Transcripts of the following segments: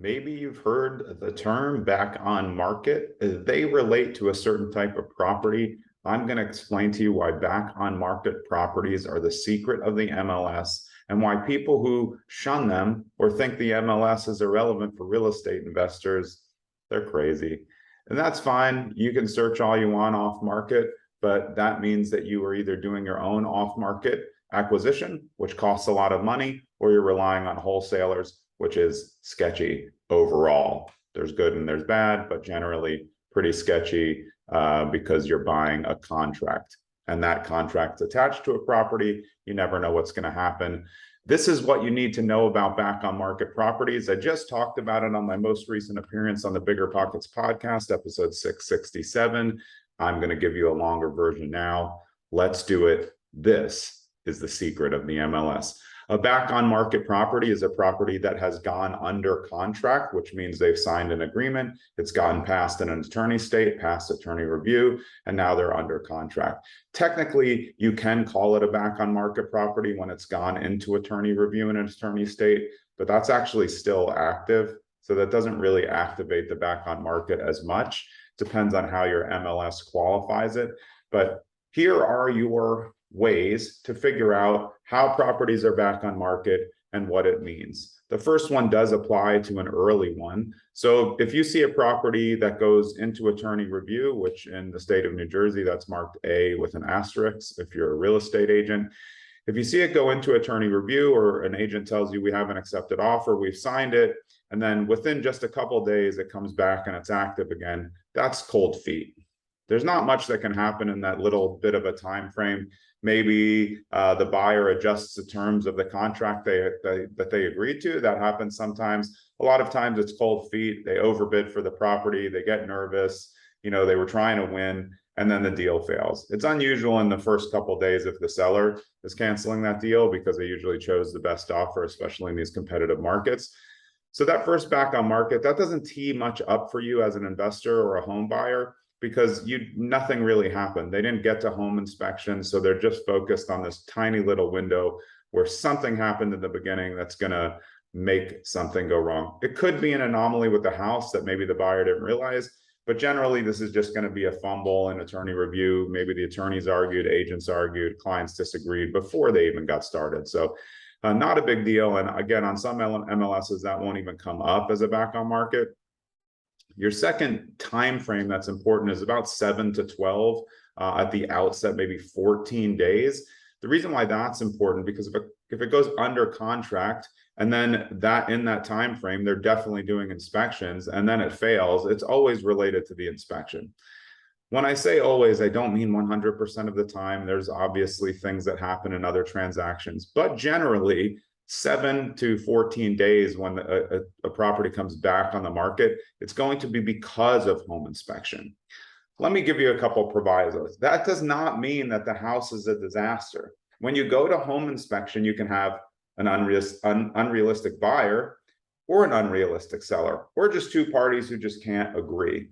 Maybe you've heard the term back on market. They relate to a certain type of property. I'm going to explain to you why back on market properties are the secret of the MLS and why people who shun them or think the MLS is irrelevant for real estate investors, they're crazy. And that's fine. You can search all you want off market, but that means that you are either doing your own off market acquisition, which costs a lot of money, or you're relying on wholesalers, which is sketchy overall. There's good and there's bad, but generally pretty sketchy because you're buying a contract and that contract's attached to a property. You never know what's going to happen. This is what you need to know about back on market properties. I just talked about it on my most recent appearance on the Bigger Pockets podcast, episode 667. I'm going to give you a longer version now. Let's do it. This is the secret of the MLS. A back on market property is a property that has gone under contract, which means they've signed an agreement. It's gotten past an attorney state, past attorney review, and now they're under contract. Technically, you can call it a back on market property when it's gone into attorney review in an attorney state, but that's actually still active. So that doesn't really activate the back on market as much. Depends on how your MLS qualifies it. But here are your ways to figure out how properties are back on market and what it means. The first one does apply to an early one. So if you see a property that goes into attorney review, which in the state of New Jersey, that's marked A with an asterisk if you're a real estate agent. If you see it go into attorney review or an agent tells you we have an accepted offer, we've signed it, and then within just a couple of days it comes back and it's active again, that's cold feet. There's not much that can happen in that little bit of a time frame. Maybe the buyer adjusts the terms of the contract that they agreed to. That happens sometimes. A lot of times it's cold feet. They overbid for the property. They get nervous. You know, they were trying to win, and then the deal fails. It's unusual in the first couple of days if the seller is canceling that deal because they usually chose the best offer, especially in these competitive markets. So that first back on market, that doesn't tee much up for you as an investor or a home buyer, because nothing really happened. They didn't get to home inspection, so they're just focused on this tiny little window where something happened in the beginning that's going to make something go wrong. It could be an anomaly with the house that maybe the buyer didn't realize, but generally this is just going to be a fumble in attorney review. Maybe the attorneys argued, agents argued, clients disagreed before they even got started. So not a big deal. And again, on some MLSs, that won't even come up as a back on market. Your second time frame that's important is about 7 to 12 at the outset, maybe 14 days. The reason why that's important, because if it goes under contract and then that in that time frame, they're definitely doing inspections and then it fails, it's always related to the inspection. When I say always, I don't mean 100% of the time. There's obviously things that happen in other transactions, but generally 7 to 14 days when a property comes back on the market, it's going to be because of home inspection. Let me give you a couple of provisos. That does not mean that the house is a disaster. When you go to home inspection, you can have an unrealistic buyer or an unrealistic seller, or just two parties who just can't agree.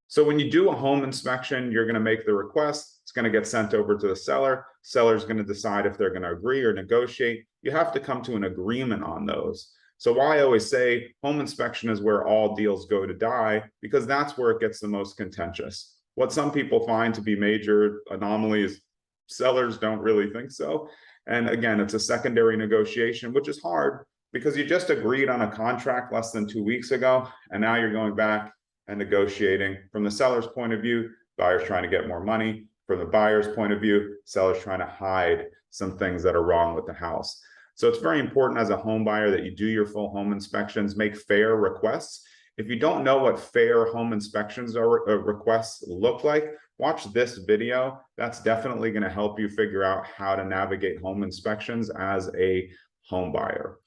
So when you do a home inspection, you're going to make the request. It's going to get sent over to the seller. Seller's going to decide if they're going to agree or negotiate. You have to come to an agreement on those. So why I always say home inspection is where all deals go to die, because that's where it gets the most contentious. What some people find to be major anomalies, sellers don't really think so. And again, it's a secondary negotiation, which is hard because you just agreed on a contract less than 2 weeks ago, and now you're going back and negotiating. From the seller's point of view, buyer's trying to get more money. From the buyer's point of view, seller's trying to hide some things that are wrong with the house. So it's very important as a home buyer that you do your full home inspections, make fair requests. If you don't know what fair home inspections or requests look like, watch this video. That's definitely going to help you figure out how to navigate home inspections as a home buyer.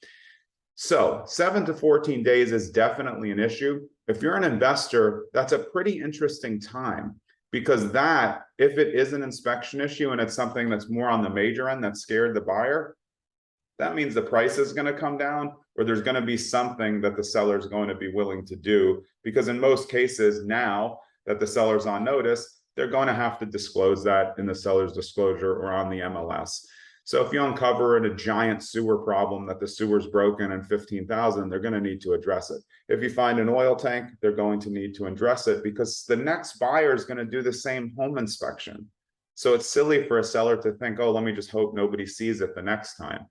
So 7 to 14 days is definitely an issue. If you're an investor, that's a pretty interesting time, because that, if it is an inspection issue and it's something that's more on the major end that scared the buyer, that means the price is going to come down, or there's going to be something that the seller is going to be willing to do, because in most cases now that the seller's on notice, they're going to have to disclose that in the seller's disclosure or on the MLS. So if you uncover a giant sewer problem that the sewer's broken and 15,000, they're going to need to address it. If you find an oil tank, they're going to need to address it because the next buyer is going to do the same home inspection. So it's silly for a seller to think, oh, let me just hope nobody sees it the next time.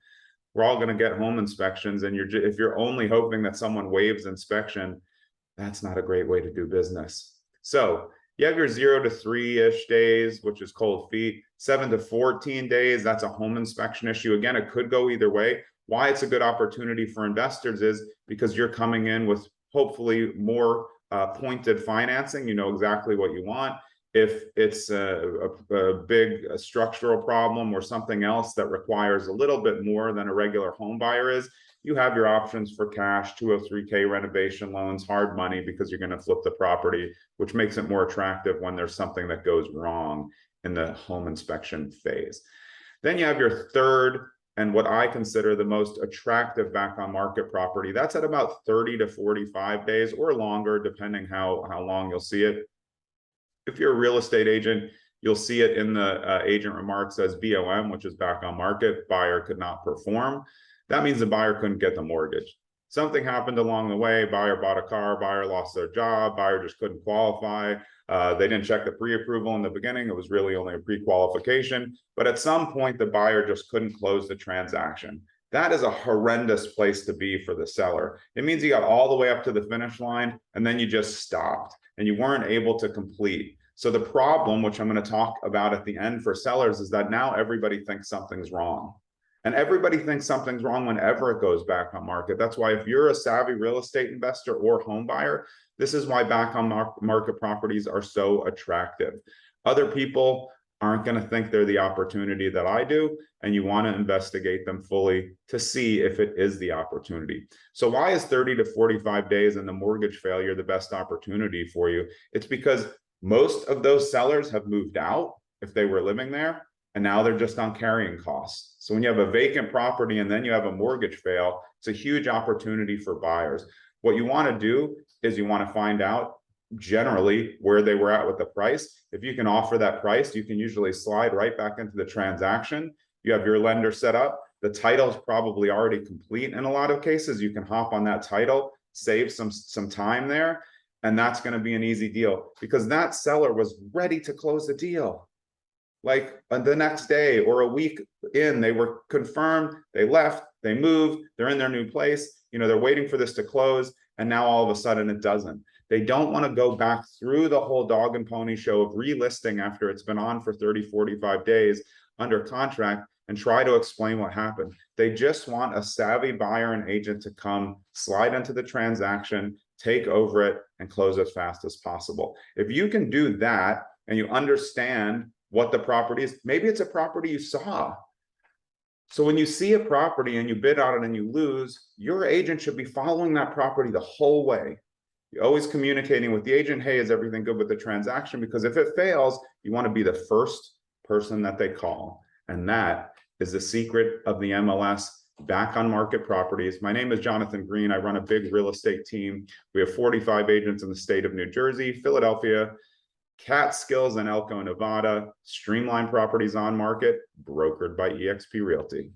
We're all going to get home inspections, and if you're only hoping that someone waives inspection, that's not a great way to do business. So you have your 0 to 3-ish days, which is cold feet. 7 to 14 days, that's a home inspection issue. Again, it could go either way. Why it's a good opportunity for investors is because you're coming in with hopefully more pointed financing. You know exactly what you want. If it's a big structural problem or something else that requires a little bit more than a regular home buyer is, you have your options for cash, 203K renovation loans, hard money, because you're going to flip the property, which makes it more attractive when there's something that goes wrong in the home inspection phase. Then you have your third and what I consider the most attractive back on market property. That's at about 30 to 45 days or longer, depending how long you'll see it. If you're a real estate agent, you'll see it in the agent remarks as BOM, which is back on market, buyer could not perform. That means the buyer couldn't get the mortgage. Something happened along the way, buyer bought a car, buyer lost their job, buyer just couldn't qualify. They didn't check the pre-approval in the beginning. It was really only a pre-qualification. But at some point, the buyer just couldn't close the transaction. That is a horrendous place to be for the seller. It means you got all the way up to the finish line and then you just stopped and you weren't able to complete. So the problem, which I'm going to talk about at the end for sellers, is that now everybody thinks something's wrong. And everybody thinks something's wrong whenever it goes back on market. That's why if you're a savvy real estate investor or home buyer, this is why back on market properties are so attractive. Other people aren't going to think they're the opportunity that I do, and you want to investigate them fully to see if it is the opportunity. So why is 30 to 45 days and the mortgage failure the best opportunity for you? It's because most of those sellers have moved out if they were living there, and now they're just on carrying costs. So when you have a vacant property and then you have a mortgage fail, it's a huge opportunity for buyers. What you want to do is you want to find out generally where they were at with the price. If you can offer that price, you can usually slide right back into the transaction. You have your lender set up. The title is probably already complete in a lot of cases. You can hop on that title, save some time there, and that's going to be an easy deal because that seller was ready to close the deal. Like the next day or a week in, they were confirmed, they left, they moved, they're in their new place, they're waiting for this to close, and now all of a sudden it doesn't. They don't want to go back through the whole dog and pony show of relisting after it's been on for 30, 45 days under contract and try to explain what happened. They just want a savvy buyer and agent to come, slide into the transaction, take over it, and close as fast as possible. If you can do that and you understand what the property is, maybe it's a property you saw. So when you see a property and you bid on it and you lose, your agent should be following that property the whole way. You're always communicating with the agent, hey, is everything good with the transaction? Because if it fails, you want to be the first person that they call. And that is the secret of the MLS back on market properties. My name is Jonathan Green. I run a big real estate team. We have 45 agents in the state of New Jersey, Philadelphia, Catskills, and Elko, Nevada. Streamline properties on market, brokered by eXp Realty.